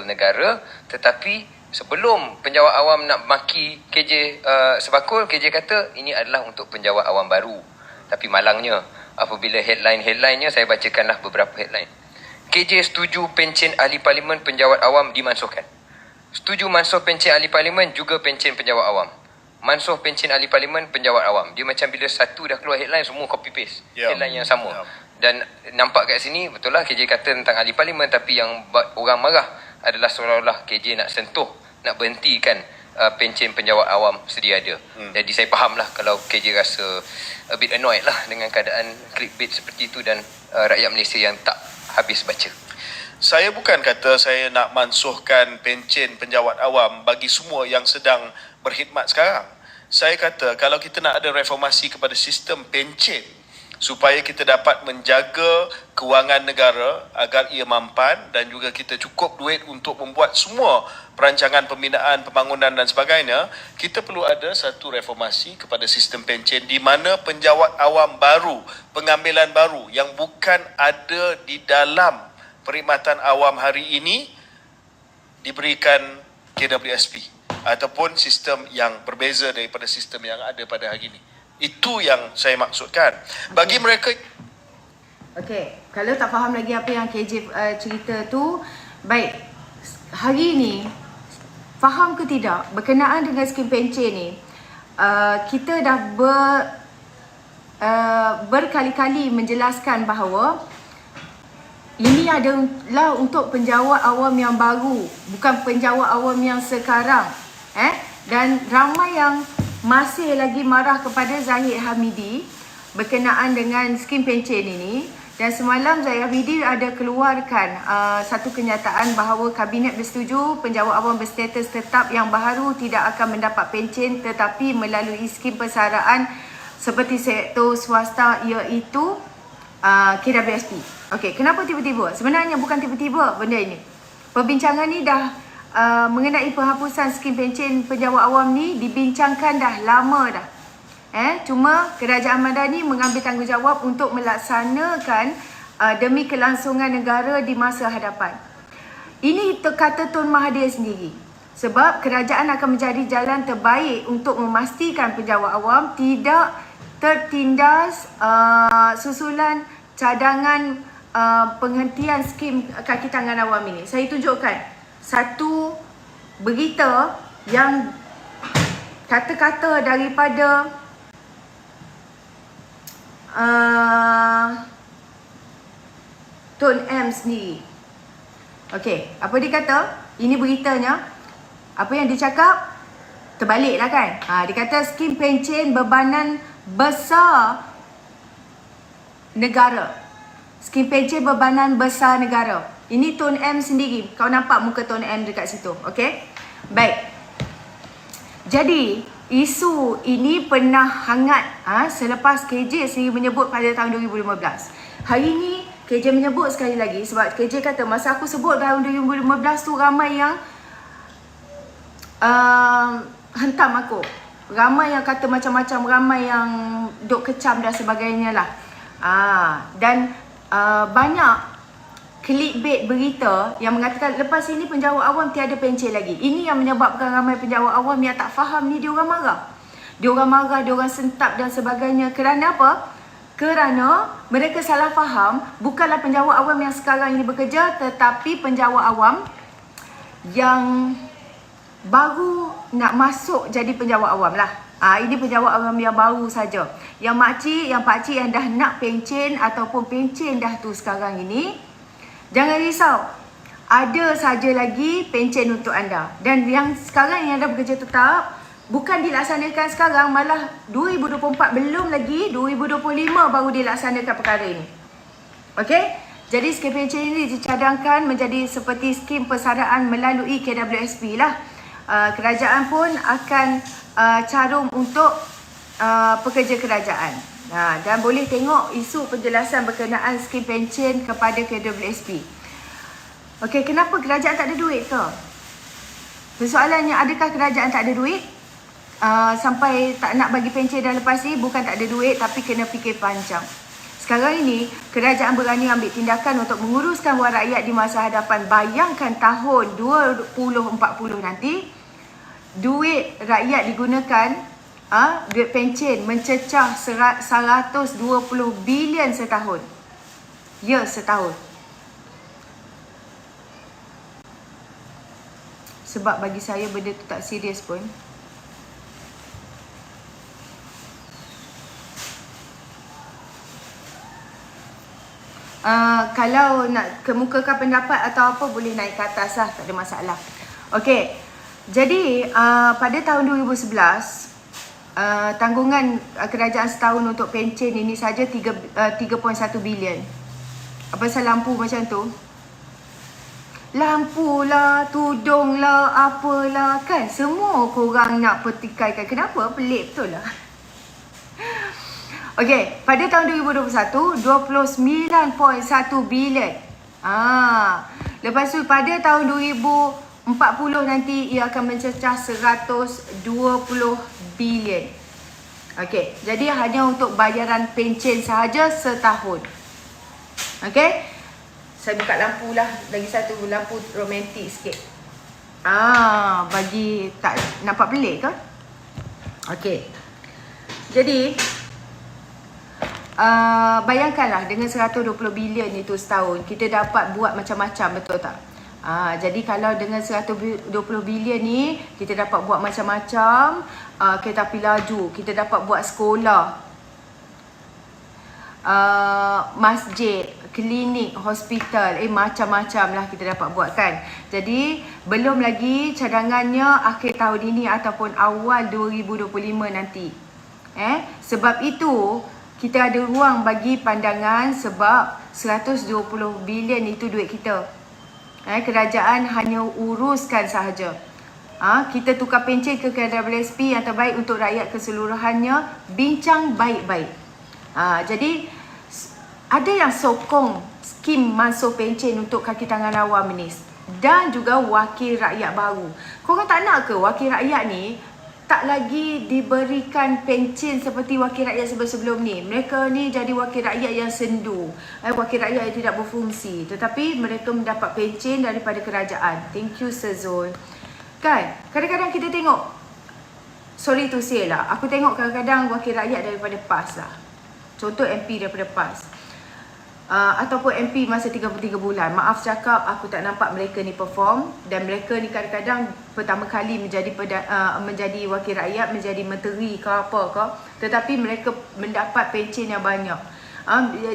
negara, tetapi sebelum penjawat awam nak maki KJ Sebakul, KJ kata ini adalah untuk penjawat awam baru. Tapi malangnya, apabila headline-headlinenya, saya bacakanlah beberapa headline. KJ setuju pencen ahli parlimen penjawat awam dimansuhkan. Setuju mansuh pencen ahli parlimen juga pencen penjawat awam. Mansuh pencen ahli parlimen penjawat awam. Dia macam bila satu dah keluar headline, semua copy paste. Headline yang sama. Dan nampak kat sini, betul lah KJ kata tentang ahli parlimen, tapi yang orang marah adalah seolah-olah KJ nak sentuh, nak berhentikan pencen penjawat awam sedia ada. Jadi saya faham lah kalau KJ rasa a bit annoyed lah dengan keadaan clickbait seperti itu dan rakyat Malaysia yang tak habis baca. Saya bukan kata saya nak mansuhkan pencen penjawat awam bagi semua yang sedang berkhidmat sekarang. Saya kata kalau kita nak ada reformasi kepada sistem pencen supaya kita dapat menjaga kewangan negara agar ia mampan dan juga kita cukup duit untuk membuat semua perancangan pembinaan, pembangunan dan sebagainya, kita perlu ada satu reformasi kepada sistem pencen di mana penjawat awam baru, pengambilan baru yang bukan ada di dalam perkhidmatan awam hari ini diberikan KWSP ataupun sistem yang berbeza daripada sistem yang ada pada hari ini. Itu yang saya maksudkan. Bagi mereka... Okey, kalau tak faham lagi apa yang KJ cerita tu, baik, hari ini, faham ke tidak, berkenaan dengan skim pencen ni, kita dah berkali-kali menjelaskan bahawa ini adalah untuk penjawat awam yang baru, bukan penjawat awam yang sekarang. Dan ramai yang masih lagi marah kepada Zahid Hamidi berkenaan dengan skim pencen ini. Dan semalam Zahid Hamidi ada keluarkan satu kenyataan bahawa Kabinet bersetuju penjawat awam berstatus tetap yang baharu tidak akan mendapat pencen tetapi melalui skim persaraan seperti sektor swasta iaitu KWSP. Okey, kenapa tiba-tiba? Sebenarnya bukan tiba-tiba benda ini. Perbincangan ni dah mengenai penghapusan skim pencen penjawat awam ni dibincangkan dah lama dah. Cuma Kerajaan Madani mengambil tanggungjawab untuk melaksanakan demi kelangsungan negara di masa hadapan. Ini kata Tun Mahathir sendiri. Sebab kerajaan akan menjadi jalan terbaik untuk memastikan penjawat awam tidak tertindas susulan cadangan penghentian skim kaki tangan awam ini. Saya tunjukkan satu berita yang kata-kata daripada Tun M sendiri. Okey, apa dia kata? Ini beritanya. Apa yang dia cakap? Terbaliklah kan? Dia kata skim pencen bebanan besar negara. Skim pencen bebanan besar negara. Ini Tun M sendiri. Kau nampak muka Tun M dekat situ. Okey? Baik. Jadi, isu ini pernah hangat selepas KJ sendiri menyebut pada tahun 2015. Hari ini, KJ menyebut sekali lagi sebab KJ kata masa aku sebut tahun 2015 tu ramai yang hentam aku. Ramai yang kata macam-macam, ramai yang duk kecam dan sebagainya lah. Dan banyak clickbait berita yang mengatakan lepas ini penjawat awam tiada pencen lagi. Ini yang menyebabkan ramai penjawat awam yang tak faham ni diorang marah. Diorang marah, diorang sentap dan sebagainya. Kerana apa? Kerana mereka salah faham bukanlah penjawat awam yang sekarang ini bekerja, tetapi penjawat awam yang baru nak masuk jadi penjawat awam lah. Ini penjawat awam yang baru saja. Yang makcik, yang pakcik yang dah nak pencen ataupun pencen dah tu sekarang ini, jangan risau. Ada saja lagi pencen untuk anda. Dan yang sekarang yang dah bekerja tetap, bukan dilaksanakan sekarang, malah 2024 belum lagi, 2025 baru dilaksanakan perkara ini. Okey? Jadi skim pencen ini dicadangkan menjadi seperti skim persaraan melalui KWSP lah. Kerajaan pun akan carum untuk pekerja kerajaan. Dan boleh tengok isu penjelasan berkenaan skim pencen kepada KWSP. Okey, kenapa kerajaan tak ada duit ke? Persoalannya, adakah kerajaan tak ada duit? Sampai tak nak bagi pencen dah lepas ni, bukan tak ada duit tapi kena fikir panjang. Sekarang ini, kerajaan berani ambil tindakan untuk menguruskan wang rakyat di masa hadapan. Bayangkan tahun 2040 nanti, duit rakyat digunakan, duit pencen mencecah 120 bilion setahun. Ya, setahun. Sebab bagi saya benda tu tak serius pun. Kalau nak kemukakan pendapat atau apa, boleh naik ke atas lah, tak ada masalah. Okey, jadi pada tahun 2011, tanggungan kerajaan setahun untuk pencen ini saja 3.1 bilion. Apa pasal lampu macam tu? Lampu lah, tudung lah, apalah, kan semua korang nak pertikaikan. Kenapa? Pelik betul lah. Okey, pada tahun 2021, 29.1 bilion. Lepas tu pada tahun 2040 nanti ia akan mencecah 120 bilion. Okey, jadi hanya untuk bayaran pencen sahaja setahun. Okey. Saya buka lampu lah, lagi satu lampu romantik sikit. Bagi tak nampak pelik ke? Okey. Jadi bayangkanlah dengan 120 bilion itu setahun, kita dapat buat macam-macam, betul tak? Jadi kalau dengan 120 bilion ni kita dapat buat macam-macam, kereta api laju, kita dapat buat sekolah, masjid, klinik, hospital, macam-macam lah kita dapat buat kan. Jadi belum lagi cadangannya akhir tahun ini ataupun awal 2025 nanti. Sebab itu kita ada ruang bagi pandangan, sebab 120 bilion itu duit kita. Kerajaan hanya uruskan sahaja. Kita tukar pencen ke KWSP yang terbaik untuk rakyat keseluruhannya. Bincang baik-baik. Jadi ada yang sokong skim masuk pencen untuk kaki tangan awam ni, dan juga wakil rakyat baru. Korang tak nak ke wakil rakyat ni tak lagi diberikan pencen seperti wakil rakyat sebelum-sebelum ni? Mereka ni jadi wakil rakyat yang sendu, wakil rakyat yang tidak berfungsi, tetapi mereka mendapat pencen daripada kerajaan. Thank you Sir Zul. Kan, kadang-kadang kita tengok, sorry to say lah, aku tengok kadang-kadang wakil rakyat daripada PAS lah. Contoh MP daripada PAS, ataupun MP masa 33 bulan. Maaf cakap, aku tak nampak mereka ni perform. Dan mereka ni kadang-kadang pertama kali menjadi wakil rakyat, menjadi menteri ke apa ke, tetapi mereka mendapat pencen yang banyak.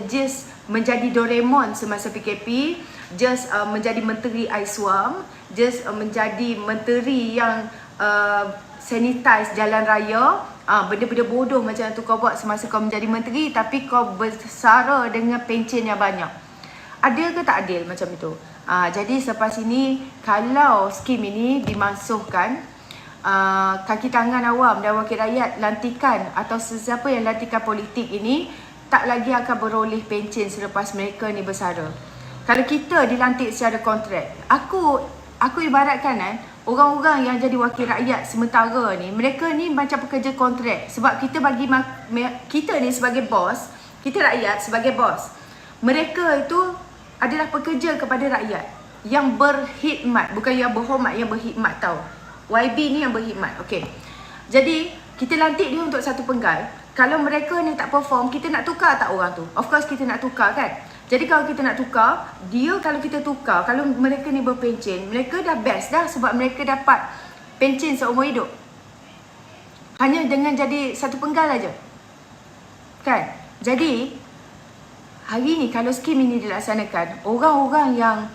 Just menjadi Doraemon semasa PKP, just menjadi menteri Aiswam, just menjadi menteri yang sanitize jalan raya. Benda-benda bodoh macam tu kau buat semasa kau menjadi menteri, tapi kau bersara dengan pencen yang banyak. Adil ke tak adil macam itu? Jadi selepas ini, kalau skim ini dimasukkan, kaki tangan awam dan wakil rakyat lantikan atau sesiapa yang lantikan politik ini tak lagi akan beroleh pencen selepas mereka ni bersara. Kalau kita dilantik secara kontrak, aku ibaratkan orang-orang yang jadi wakil rakyat sementara ni, mereka ni macam pekerja kontrak. Sebab kita kita ni sebagai bos, kita rakyat sebagai bos. Mereka itu adalah pekerja kepada rakyat yang berkhidmat, bukan yang berhormat, yang berkhidmat tau. YB ni yang berkhidmat. Okey. Jadi kita lantik dia untuk satu penggal. Kalau mereka ni tak perform, kita nak tukar tak orang tu? Of course kita nak tukar kan. Jadi kalau kita nak tukar, kalau kita tukar, kalau mereka ni berpencen, mereka dah best dah, sebab mereka dapat pencen seumur hidup. Hanya dengan jadi satu penggal aja. Kan? Jadi hari ni kalau skim ini dilaksanakan, orang-orang yang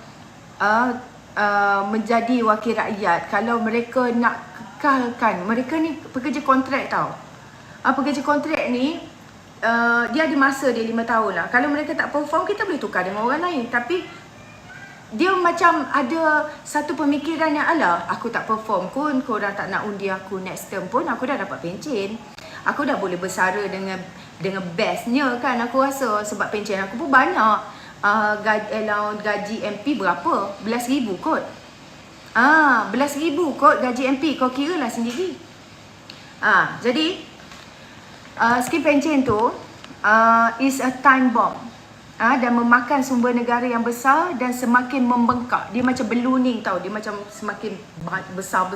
menjadi wakil rakyat, kalau mereka nak kekalkan, mereka ni pekerja kontrak tau. Pekerja kontrak ni dia ada masa dia 5 tahun lah. Kalau mereka tak perform, kita boleh tukar dengan orang lain. Tapi dia macam ada satu pemikiran yang, alah, aku tak perform pun, korang tak nak undi aku next term pun, aku dah dapat pencen. Aku dah boleh bersara dengan bestnya kan, aku rasa. Sebab pencen aku pun banyak. Gaji MP berapa? 11,000 kot. 11,000 kot gaji MP. Kau kira lah sendiri. Jadi skim pencen tu is a time bomb. Dan memakan sumber negara yang besar dan semakin membengkak. Dia macam ballooning tau. Dia macam semakin besar.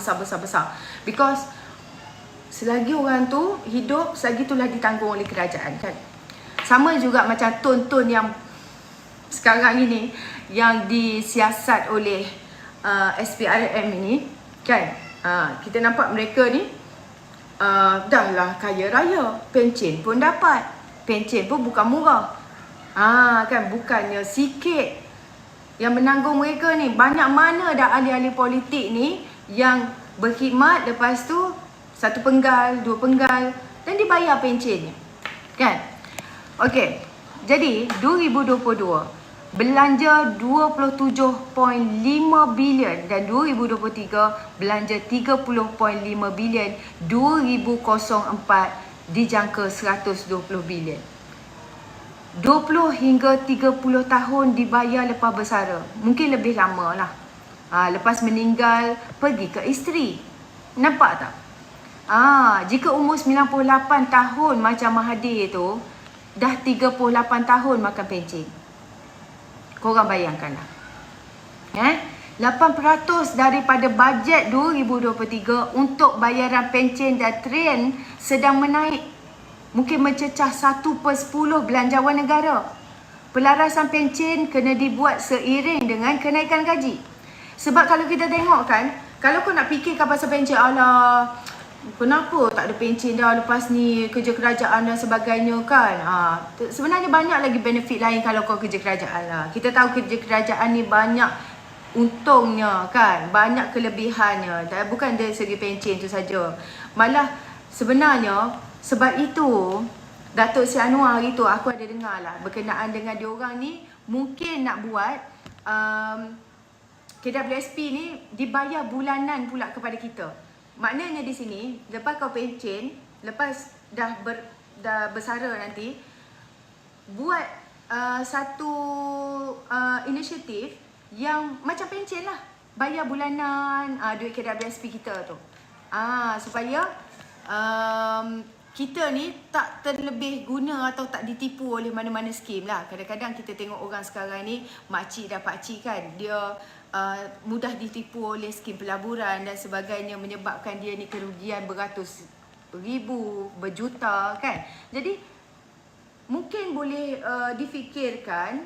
Because selagi orang tu hidup, selagi itulah ditanggung oleh kerajaan kan. Sama juga macam tun-tun yang sekarang ini yang disiasat oleh SPRM ini kan. Kita nampak mereka ni dah lah kaya raya. Pencen pun dapat. Pencen pun bukan murah. Kan bukannya sikit yang menanggung mereka ni. Banyak mana dah ahli-ahli politik ni yang berkhidmat, lepas tu 1 penggal, 2 penggal dan dibayar pencennya. Kan? Okey. Jadi 2022 belanja 27.5 bilion dan 2023 belanja 30.5 bilion. 2004 dijangka 120 bilion. 20 hingga 30 tahun dibayar lepas bersara. Mungkin lebih lama lah. Lepas meninggal, pergi ke isteri. Nampak tak? Jika umur 98 tahun macam Mahathir tu, dah 38 tahun makan pencen. Korang bayangkanlah. 8% daripada bajet 2023 untuk bayaran pencen dan tren sedang menaik. Mungkin mencecah 1/10 belanjawan negara. Pelarasan pencen kena dibuat seiring dengan kenaikan gaji. Sebab kalau kita tengok kan, kalau kau nak fikirkan pasal pencen, alah, kenapa tak ada pencen dah lepas ni kerja kerajaan dan sebagainya kan. Sebenarnya banyak lagi benefit lain kalau kau kerja kerajaan lah. Kita tahu kerja kerajaan ni banyak untungnya kan, banyak kelebihannya. Bukan dari segi pencen tu saja. Malah sebenarnya sebab itu Datuk Seri Anwar hari tu aku ada dengar lah berkenaan dengan diorang ni mungkin nak buat KWSP ni dibayar bulanan pula kepada kita. Maknanya di sini lepas kau pencen, lepas dah bersara nanti, buat satu inisiatif yang macam pencen lah, bayar bulanan duit KWSP kita tu. Supaya kita ni tak terlebih guna atau tak ditipu oleh mana-mana skim lah. Kadang-kadang kita tengok orang sekarang ni, makcik dan pakcik kan, dia mudah ditipu oleh skim pelaburan dan sebagainya, menyebabkan dia ni kerugian beratus ribu, berjuta kan. Jadi mungkin boleh difikirkan,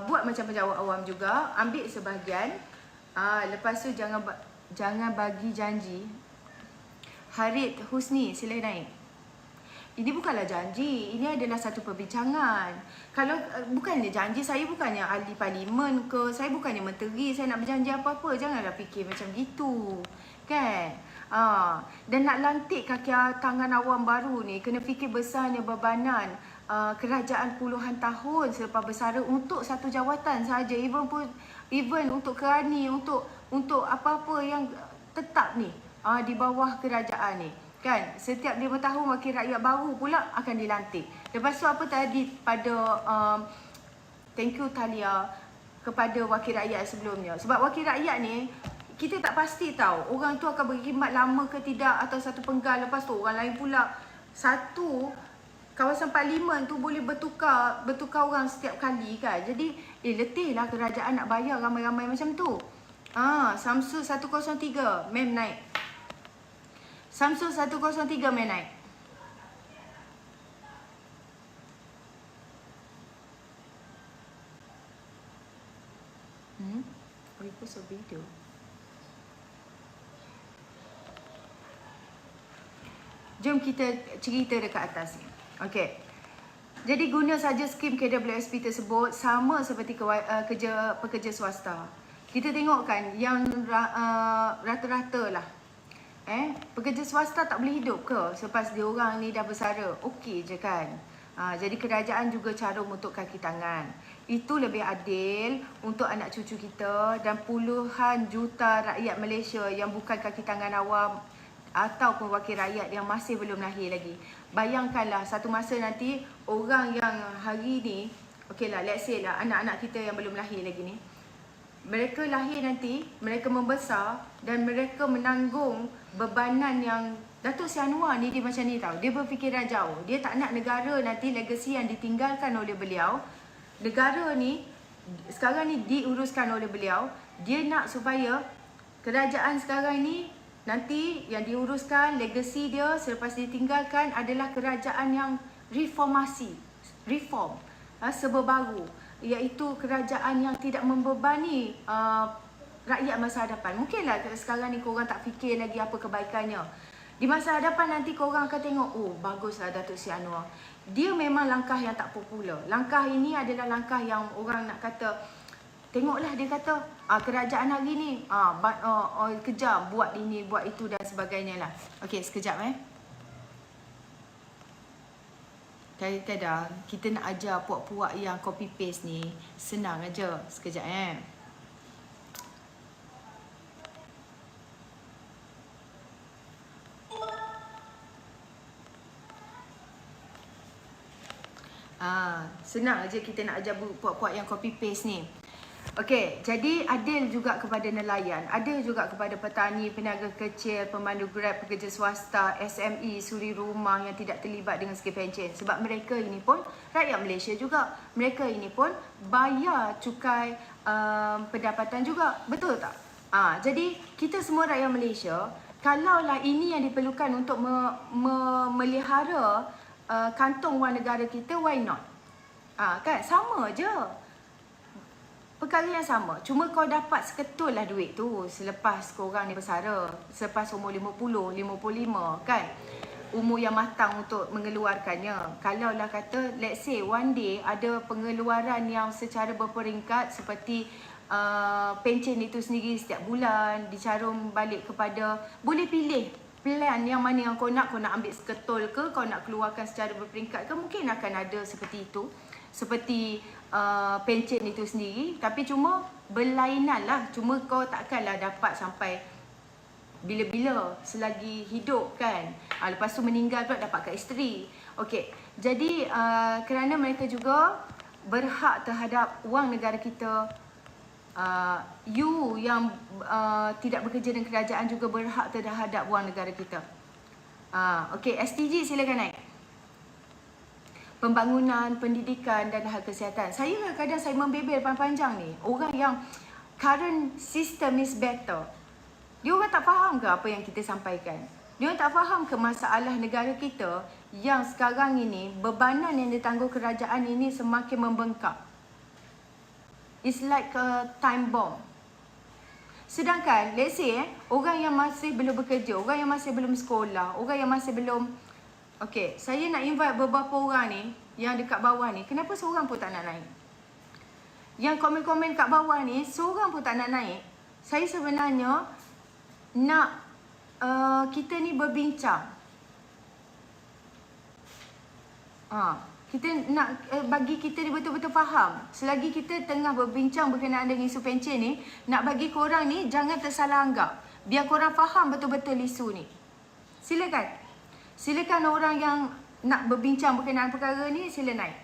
buat macam pejabat awam juga, ambil sebahagian, lepas tu jangan bagi janji. Harith Husni, sila naik. Ini bukanlah janji, ini adalah satu perbincangan. Kalau bukannya janji, saya bukannya ahli parlimen ke, saya bukannya menteri, saya nak berjanji apa-apa. Janganlah fikir macam gitu. Kan? Dan nak lantik kaki tangan awam baru ni, kena fikir besarnya bebanan kerajaan puluhan tahun selepas bersara untuk satu jawatan saja. Even untuk kerani, untuk apa-apa yang tetap ni di bawah kerajaan ni. Kan, setiap 5 tahun wakil rakyat baru pula akan dilantik. Lepas tu apa tadi pada thank you Talia kepada wakil rakyat sebelumnya. Sebab wakil rakyat ni kita tak pasti tahu orang tu akan berkhidmat lama ke tidak atau satu penggal, lepas tu orang lain pula. Satu kawasan parlimen tu boleh bertukar orang setiap kali kan. Jadi letihlah kerajaan nak bayar ramai-ramai macam tu. Samsung 103 mem naik. Samsung 103 main naik. Repost a video. Jom kita cerita dekat atas ni. Okey. Jadi guna saja skim KWSP tersebut sama seperti pekerja swasta. Kita tengok kan yang rata-rata lah. Pekerja swasta tak boleh hidup ke selepas diorang ni dah bersara? Okey je kan. Jadi kerajaan juga carum untuk kaki tangan. Itu lebih adil untuk anak cucu kita dan puluhan juta rakyat Malaysia yang bukan kaki tangan awam ataupun wakil rakyat yang masih belum lahir lagi. Bayangkanlah satu masa nanti orang yang hari ni, okey lah, let's say lah anak-anak kita yang belum lahir lagi ni, mereka lahir nanti, mereka membesar dan mereka menanggung bebanan yang Datuk Seri Anwar ni dia macam ni tau. Dia berfikiran jauh. Dia tak nak negara nanti legasi yang ditinggalkan oleh beliau. Negara ni sekarang ni diuruskan oleh beliau. Dia nak supaya kerajaan sekarang ni nanti yang diuruskan legasi dia selepas ditinggalkan adalah kerajaan yang reformasi, reform, serba baru, iaitu kerajaan yang tidak membebani rakyat masa hadapan. Mungkinlah sekarang ni korang tak fikir lagi apa kebaikannya. Di masa hadapan nanti korang akan tengok, oh baguslah Datuk Seri Anwar. Dia memang langkah yang tak popular. Langkah ini adalah langkah yang orang nak kata, tengoklah dia kata, kerajaan hari ni kejam, buat ini, buat itu dan sebagainya lah. Okey, sekejap Kadang-kadang kita nak ajar puak-puak yang copy paste ni senang aja. Sekejap senang aja kita nak ajar puak-puak yang copy paste ni. Okey, jadi adil juga kepada nelayan, adil juga kepada petani, peniaga kecil, pemandu Grab, pekerja swasta, SME, suri rumah yang tidak terlibat dengan skema pencen. Sebab mereka ini pun rakyat Malaysia juga. Mereka ini pun bayar cukai pendapatan juga. Betul tak? Jadi kita semua rakyat Malaysia, kalaulah ini yang diperlukan untuk melihara kantong wang negara kita, why not? Kan sama je. Perkara yang sama. Cuma kau dapat seketul lah duit tu selepas korang ni bersara. Selepas umur 50, 55 kan. Umur yang matang untuk mengeluarkannya. Kalaulah kata let's say one day ada pengeluaran yang secara berperingkat seperti pencen itu sendiri setiap bulan dicarum balik kepada, boleh pilih plan yang mana yang kau nak ambil seketul ke, kau nak keluarkan secara berperingkat ke, mungkin akan ada seperti itu. Seperti pencen itu sendiri. Tapi cuma berlainan lah. Cuma kau takkanlah dapat sampai bila-bila selagi hidup kan. Lepas tu meninggal pula dapat kat isteri. Okey, jadi kerana mereka juga berhak terhadap wang negara kita, you yang tidak bekerja dengan kerajaan juga berhak terhadap wang negara kita. Okey, STG silakan naik. Pembangunan, pendidikan dan hal kesihatan. Saya kadang-kadang saya membebel panjang ni. Orang yang current system is better. Dia orang tak faham ke apa yang kita sampaikan? Dia orang tak faham ke masalah negara kita yang sekarang ini bebanan yang ditanggung kerajaan ini semakin membengkak. It's like a time bomb. Sedangkan let's say orang yang masih belum bekerja, orang yang masih belum sekolah, orang yang masih belum, okey, saya nak invite beberapa orang ni yang dekat bawah ni. Kenapa seorang pun tak nak naik? Yang komen-komen kat bawah ni, seorang pun tak nak naik. Saya sebenarnya nak kita ni berbincang. Kita nak bagi kita ni betul-betul faham. Selagi kita tengah berbincang berkenaan dengan isu pencen ni, nak bagi korang ni jangan tersalah anggap. Biar korang faham betul-betul isu ni. Silakan orang yang nak berbincang berkenaan perkara ni, sila naik.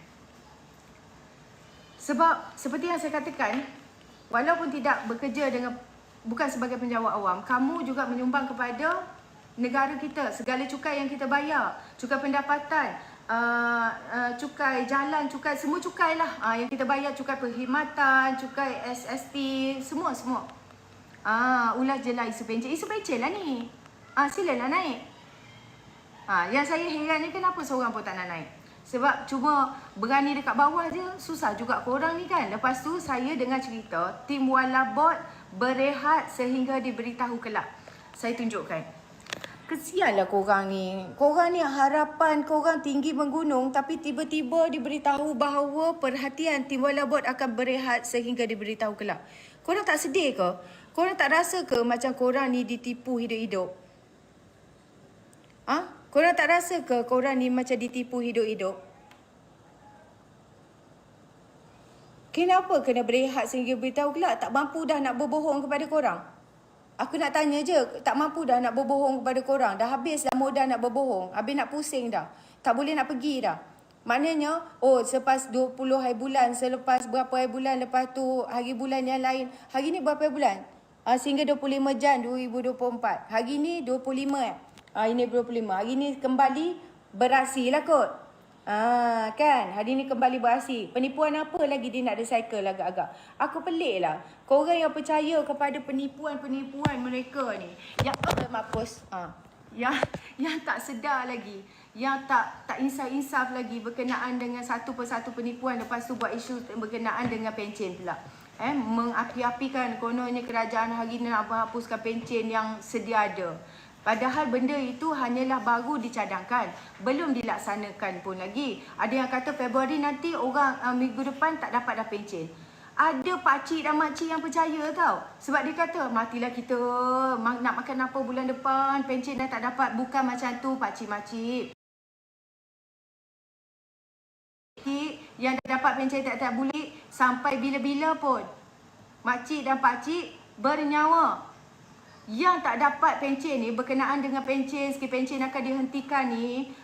Sebab seperti yang saya katakan, walaupun tidak bekerja dengan, bukan sebagai penjawat awam, kamu juga menyumbang kepada negara kita. Segala cukai yang kita bayar, cukai pendapatan, cukai jalan, cukai, semua cukai lah yang kita bayar, cukai perkhidmatan, cukai SST, semua. Ulas je lah isu pencen lah ni. Silalah naik. Yang saya heran ni kenapa seorang pun tak nak naik. Sebab cuma berani dekat bawah je, susah juga korang ni kan. Lepas tu saya dengar cerita tim Walabot berehat sehingga diberitahu kelak. Saya tunjukkan. Kesianlah korang ni. Korang ni harapan korang tinggi menggunung, tapi tiba-tiba diberitahu bahawa perhatian tim Walabot akan berehat sehingga diberitahu kelak. Korang tak sedih ke? Korang tak rasa ke macam korang ni ditipu hidup-hidup? Korang tak rasa ke korang ni macam ditipu hidup-hidup? Kenapa kena berehat sehingga beritahu kelak? Tak mampu dah nak berbohong kepada korang? Aku nak tanya je, tak mampu dah nak berbohong kepada korang? Dah habis dah modal nak berbohong. Habis nak pusing dah. Tak boleh nak pergi dah. Maknanya, selepas 20 hari bulan, selepas berapa hari bulan, lepas tu hari bulan yang lain. Hari ni berapa hari bulan? Sehingga 25 Jan 2024. Hari ni 25 ini 25. Hari ni kembali beraksi lah kot. Kan? Hari ni kembali beraksi. Penipuan apa lagi dia nak recycle agak-agak? Aku pelik lah. Korang yang percaya kepada penipuan-penipuan mereka ni. Yang mampus. Yang tak sedar lagi, yang tak insaf-insaf lagi berkenaan dengan satu persatu penipuan, lepas tu buat isu berkenaan dengan pencen pula. Mengapi-apikan kononnya kerajaan hari ni nak menghapuskan pencen yang sedia ada. Padahal benda itu hanyalah baru dicadangkan, belum dilaksanakan pun lagi. Ada yang kata Februari nanti orang minggu depan tak dapat dah pencen. Ada pakcik dan makcik yang percaya tau. Sebab dia kata, matilah kita, nak makan apa bulan depan, pencen dah tak dapat. Bukan macam tu pakcik-makcik. Yang dah dapat pencen tak boleh sampai bila-bila pun. Makcik dan pakcik bernyawa. Yang tak dapat pencen ni, berkenaan dengan pencen, skip pencen akan dihentikan ni,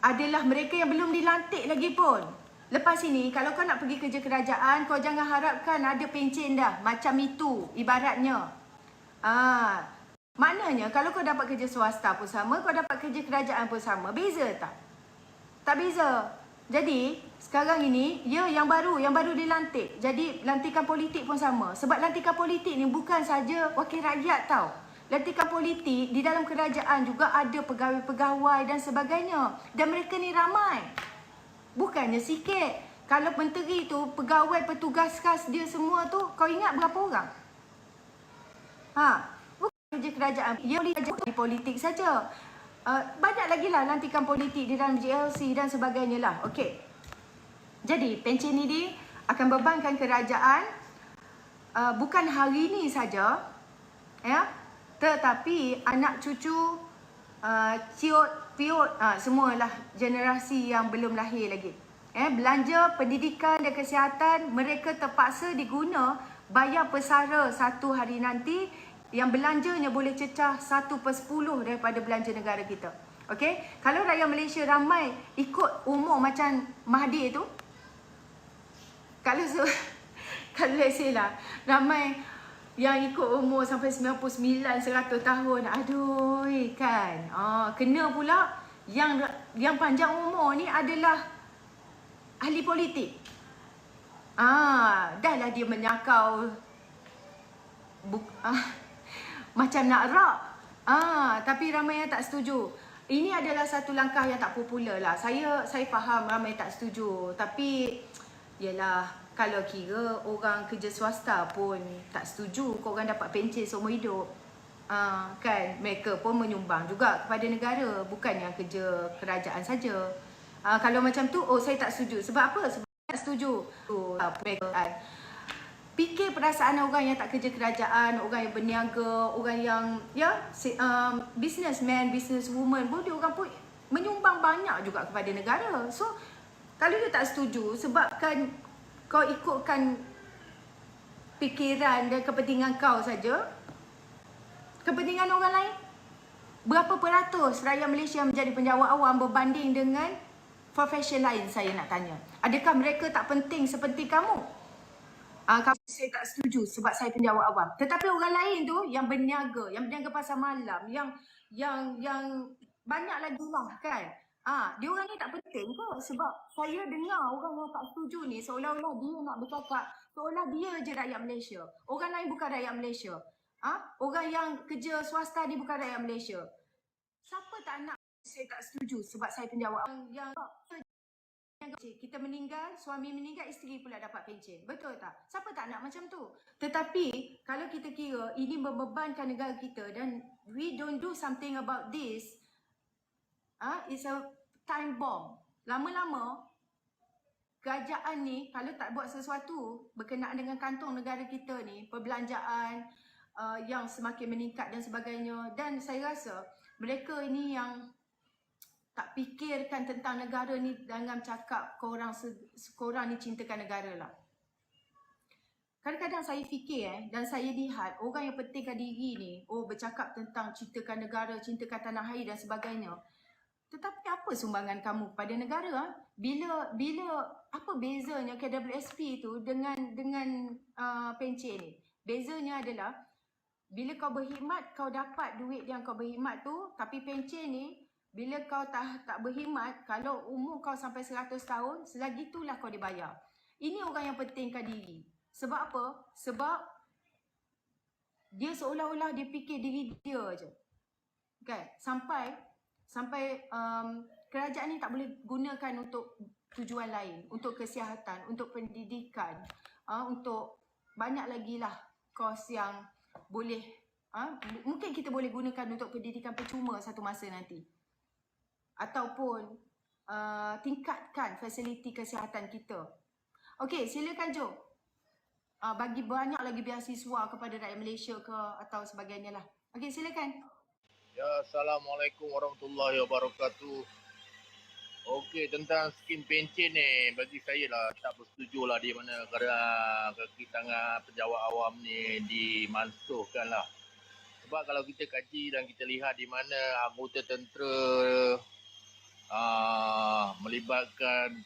adalah mereka yang belum dilantik lagi pun. Lepas ini, kalau kau nak pergi kerja kerajaan, kau jangan harapkan ada pencen dah. Macam itu, ibaratnya. Maknanya, kalau kau dapat kerja swasta pun sama, kau dapat kerja kerajaan pun sama. Beza tak? Tak beza. Jadi, sekarang ini, yang baru dilantik. Jadi, lantikan politik pun sama. Sebab lantikan politik ni bukan saja wakil rakyat tau. Lantikan politik di dalam kerajaan juga ada pegawai-pegawai dan sebagainya. Dan mereka ni ramai. Bukannya sikit. Kalau menteri tu, pegawai petugas khas dia semua tu, kau ingat berapa orang? Bukan kerja kerajaan. Ia boleh di politik saja. Banyak lagi lah lantikan politik di dalam GLC dan sebagainya lah. Okey. Jadi, pencen ini akan bebankan kerajaan bukan hari ni saja, tetapi anak cucu, ciut, piut, semualah generasi yang belum lahir lagi. Belanja pendidikan dan kesihatan, mereka terpaksa diguna bayar pesara satu hari nanti, yang belanjanya boleh cecah 1/10 daripada belanja negara kita. Okey? Kalau rakyat Malaysia ramai ikut umur macam Mahathir tu, kalau let's say lah, ramai yang ikut umur sampai 99, 100 tahun, aduh kan. Kena pula yang panjang umur ni adalah ahli politik. Dah lah dia menyakau macam nak rak. Tapi ramai yang tak setuju. Ini adalah satu langkah yang tak popular lah. Saya faham ramai tak setuju. Tapi yelah, kalau kira orang kerja swasta pun tak setuju korang dapat pencen seumur hidup, kan, mereka pun menyumbang juga kepada negara, bukan yang kerja kerajaan saja. Kalau macam tu, saya tak setuju. Sebab apa? Sebab tak setuju mereka fikir perasaan orang yang tak kerja kerajaan, orang yang berniaga, orang yang businessman, businesswoman pun dia orang pun menyumbang banyak juga kepada negara. So kalau dia tak setuju sebabkan kau ikutkan fikiran dan kepentingan kau saja, kepentingan orang lain, berapa peratus rakyat Malaysia menjadi penjawat awam berbanding dengan profession lain? Saya nak tanya, adakah mereka tak penting seperti kamu? Saya tak setuju sebab saya penjawat awam. Tetapi orang lain tu yang berniaga pasar malam, yang banyak lagi lah kan. Dia orang ni tak penting kot. Sebab saya dengar orang yang tak setuju ni seolah-olah dia nak bercakap, seolah dia je rakyat Malaysia. Orang lain bukan rakyat Malaysia. Orang yang kerja swasta ni bukan rakyat Malaysia. Siapa tak nak saya tak setuju sebab saya penjawat yang kita meninggal, suami meninggal, isteri pula dapat pencen. Betul tak? Siapa tak nak macam tu? Tetapi kalau kita kira ini membebankan negara kita dan we don't do something about this, it's a time bomb. Lama-lama kerajaan ni kalau tak buat sesuatu berkenaan dengan kantong negara kita ni, perbelanjaan yang semakin meningkat dan sebagainya, dan saya rasa mereka ini yang tak fikirkan tentang negara ni dengan cakap korang ni cintakan negara lah. Kadang-kadang saya fikir dan saya lihat orang yang pentingkan diri ni, bercakap tentang cintakan negara, cintakan tanah air dan sebagainya. Tetapi apa sumbangan kamu pada negara? Bila apa bezanya KWSP tu dengan pencen ni? Bezanya adalah bila kau berkhidmat, kau dapat duit yang kau berkhidmat tu, tapi pencen ni bila kau tak berkhidmat, kalau umur kau sampai 100 tahun, selagi itulah kau dibayar. Ini orang yang pentingkan diri. Sebab apa? Sebab dia seolah-olah dia fikir diri dia je. Okay? Sampai kerajaan ni tak boleh gunakan untuk tujuan lain, untuk kesihatan, untuk pendidikan, untuk banyak lagi lah kos yang boleh, mungkin kita boleh gunakan untuk pendidikan percuma satu masa nanti. Ataupun tingkatkan fasiliti kesihatan kita. Okey, silakan Jo. Bagi banyak lagi beasiswa kepada rakyat Malaysia ke atau sebagainya lah. Okey, silakan. Ya, Assalamualaikum warahmatullahi wabarakatuh. Okey, tentang skim pencen ni, bagi saya lah tak bersetuju lah di mana kerana kaki tangan pejabat awam ni dimansuhkan lah. Sebab kalau kita kaji dan kita lihat di mana anggota tentera melibatkan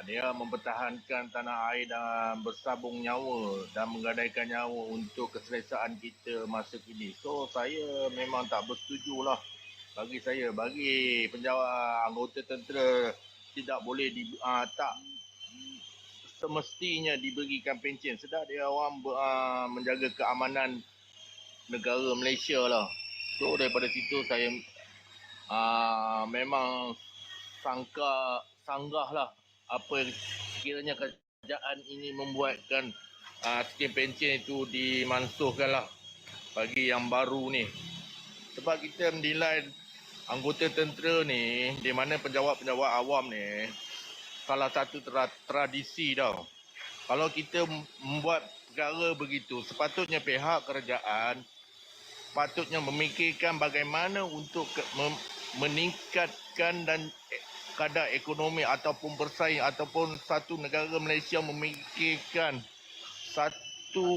dia mempertahankan tanah air dan bersabung nyawa dan menggadaikan nyawa untuk keselesaan kita masa kini. So, saya memang tak bersetuju lah. Bagi saya, bagi penjawat anggota tentera tidak boleh tak semestinya diberikan pencen. Sedang dia orang menjaga keamanan negara Malaysia lah. So, daripada situ saya memang sanggah lah apa sekiranya kerajaan ini membuatkan skim pencen itu dimansuhkan lah bagi yang baru ni. Sebab kita menilai anggota tentera ni, di mana penjawat-penjawat awam ni, salah satu tradisi tau. Kalau kita membuat perkara begitu, sepatutnya pihak kerajaan patutnya memikirkan bagaimana untuk meningkatkan dan kadar ekonomi ataupun bersaing ataupun satu negara Malaysia memikirkan satu